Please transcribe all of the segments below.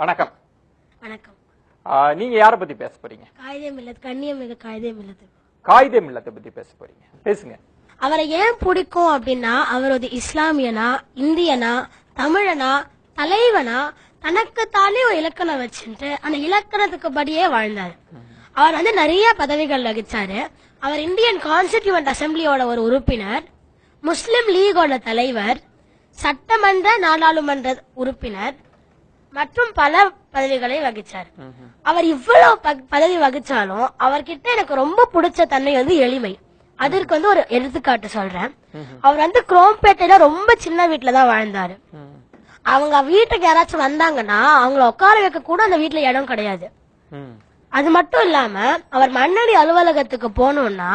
வணக்கம். வணக்கம். நீங்க யாரை பத்தி பேச போறீங்க? காயிதே மில்லத், கண்ணியமிகு காயிதே மில்லத். காயிதே மில்லத்தை பத்தி பேச போறீங்க, பேசுங்க. அவரை ஏன் பிடிக்கும் அப்படின்னா, அவர் ஒரு இஸ்லாமியனா, இந்தியனா, தமிழனா, தலைவனா, தனக்குத்தானே ஒரு இலக்கணம் வச்சுட்டு அந்த இலக்கணத்துக்கு படியே வாழ்ந்தார். அவர் நிறைய பதவிகள் வகிச்சாரு. அவர் இந்தியன் கான்ஸ்டிடியூவன்ட் அசம்பிளியோட ஒரு உறுப்பினர், முஸ்லிம் லீகோட தலைவர், சட்டமன்ற நாடாளுமன்ற உறுப்பினர் மற்றும் பல பதவிகளை வகிச்சார். அவர் இவ்வளவு பதவி வகிச்சாலும் அவர்கிட்ட எனக்கு ரொம்ப பிடிச்ச தன்மை எளிமை. அதற்கு ஒரு எடுத்துக்காட்டு சொல்றேன். அவர் குரோம்பேட்டையில ரொம்ப சின்ன வீட்டுலதான் வாழ்ந்தாரு. அவங்க வீட்டுக்கு யாராச்சும் வந்தாங்கன்னா அவங்கள உட்கார வைக்க கூட அந்த வீட்டுல இடம் கிடையாது. அது மட்டும் இல்லாம அவர் மண்ணடி அலுவலகத்துக்கு போனோம்னா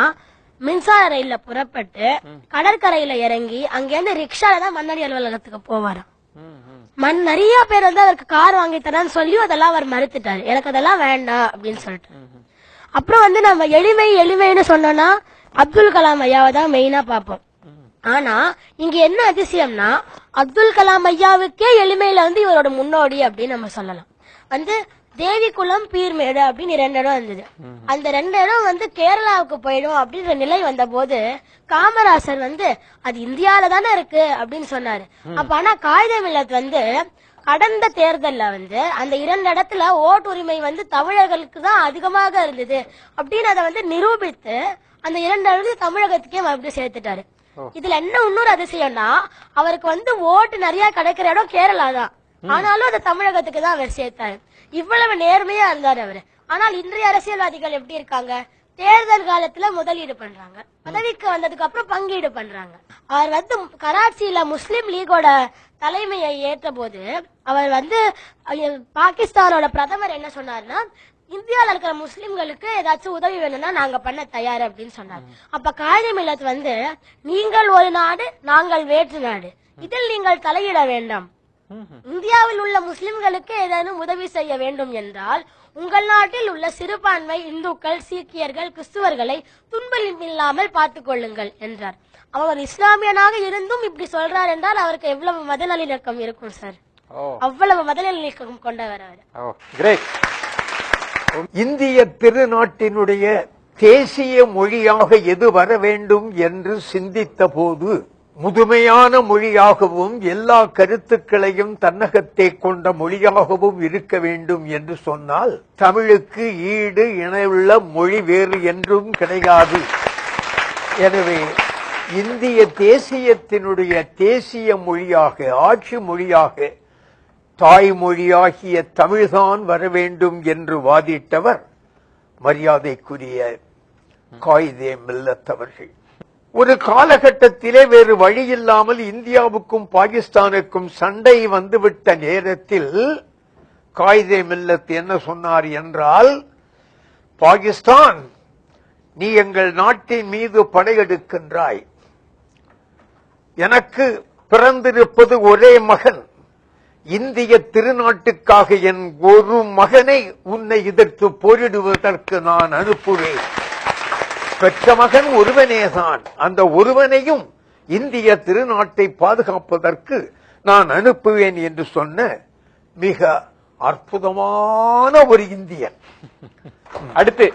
மின்சார ரயில்ல புறப்பட்டு கடற்கரையில இறங்கி அங்கிருந்து ரிக்ஷால தான் மண்ணடி அலுவலகத்துக்கு போவாராம். நிறைய பேர் அவருக்கு கார் வாங்கி தரான்னு சொல்லி அதெல்லாம் அவர் மறுத்துட்டாரு. எனக்கு அதெல்லாம் வேண்டாம் அப்படின்னு சொல்லிட்டு. அப்புறம் நம்ம எளிமைன்னு சொன்னோம்னா அப்துல் கலாம் ஐயாவை தான் மெயினா பார்ப்போம். ஆனா இங்க என்ன அதிசயம்னா, அப்துல் கலாம் ஐயாவுக்கே எளிமையில இவரோட முன்னோடி அப்படின்னு நம்ம சொல்லலாம். தேவிக்குளம் பீர்மேடு அப்படின்னு 2 இடம் இருந்தது. அந்த 2 இடம் கேரளாவுக்கு போயிடும் அப்படின்ற நிலை வந்த போது காமராசர் அது இந்தியாவில தானே இருக்கு அப்படின்னு சொன்னாரு. அப்ப ஆனா காயிதே மில்லத் கடந்த தேர்தல்ல அந்த 2 இடத்துல ஓட்டு உரிமை தமிழர்களுக்கு தான் அதிகமாக இருந்தது அப்படின்னு அதை நிரூபித்து அந்த 2 இடத்துல தமிழகத்துக்கே மறுபடியும் சேர்த்துட்டாரு. இதுல என்ன இன்னொரு அதிசயம்னா, அவருக்கு ஓட்டு நிறைய கிடைக்கிற இடம் கேரளா தான். ஆனாலும் அதை தமிழகத்துக்கு தான் அவர் சேர்த்தாரு. இவ்வளவு நேர்மையா இருந்தாரு அவரு. ஆனால் இன்றைய அரசியல்வாதிகள் எப்படி இருக்காங்க? தேர்தல் காலத்துல முதலீடு பண்றாங்க, பதவிக்கு வந்ததுக்கு அப்புறம் பங்கீடு பண்றாங்க. அவர் கராச்சியில முஸ்லிம் லீகோட தலைமையை ஏற்ற போது அவர் பாகிஸ்தானோட பிரதமர் என்ன சொன்னார்னா, இந்தியாவில் இருக்கிற முஸ்லிம்களுக்கு ஏதாச்சும் உதவி வேணும்னா நாங்க பண்ண தயார் அப்படின்னு சொன்னார். அப்ப காயிதே மில்லத் நீங்கள் ஒரு நாடு, நாங்கள் வேற்று நாடு, இதில் நீங்கள் தலையிட வேண்டாம். இந்தியாவில் உள்ள முஸ்லிம்களுக்கு ஏதேனும் உதவி செய்ய வேண்டும் என்றால் உங்கள் நாட்டில் உள்ள சிறுபான்மை இந்துக்கள், சீக்கியர்கள், கிறிஸ்துவர்களை துன்பமில்லாமல் பார்த்துக் கொள்ளுங்கள் என்றார். அவர் இஸ்லாமியனாக இருந்தும் இப்படி சொல்றார் என்றால் அவருக்கு எவ்வளவு மத நல்லிணக்கம் இருக்கும் சார். அவ்வளவு மத நல்லிணக்கம் கொண்டவர் அவர். இந்திய திருநாட்டினுடைய தேசிய மொழியாக எது வர வேண்டும் என்று சிந்தித்த போது முதுமையான மொழியாகவும் எல்லா கருத்துக்களையும் தன்னகத்தை கொண்ட மொழியாகவும் இருக்க வேண்டும் என்று சொன்னால் தமிழுக்கு ஈடு இணையுள்ள மொழி வேறு என்றும் கிடையாது. எனவே இந்திய தேசியத்தினுடைய தேசிய மொழியாக, ஆட்சி மொழியாக தாய்மொழியாகிய தமிழ்தான் வர வேண்டும் என்று வாதிட்டவர் மரியாதைக்குரிய காயிதே மில்லத் அவர்கள். ஒரு காலகட்டத்திலே வேறு வழியில்லாமல் இந்தியாவுக்கும் பாகிஸ்தானுக்கும் சண்டை வந்துவிட்ட நேரத்தில் காயிதே மில்லத் என்ன சொன்னார் என்றால், பாகிஸ்தான், நீ எங்கள் நாட்டின் மீது படையெடுக்கின்றாய், எனக்கு பிறந்திருப்பது ஒரே மகன், இந்திய திருநாட்டுக்காக என் ஒரு மகனை உன்னை எதிர்த்து போரிடுவதற்கு நான் அனுப்புவேன். பெற்ற மகன் ஒருவனேதான், அந்த ஒருவனையும் இந்திய திருநாட்டை பாதுகாப்பதற்கு நான் அனுப்புவேன் என்று சொன்ன மிக அற்புதமான ஒரு இந்தியன். அடுத்து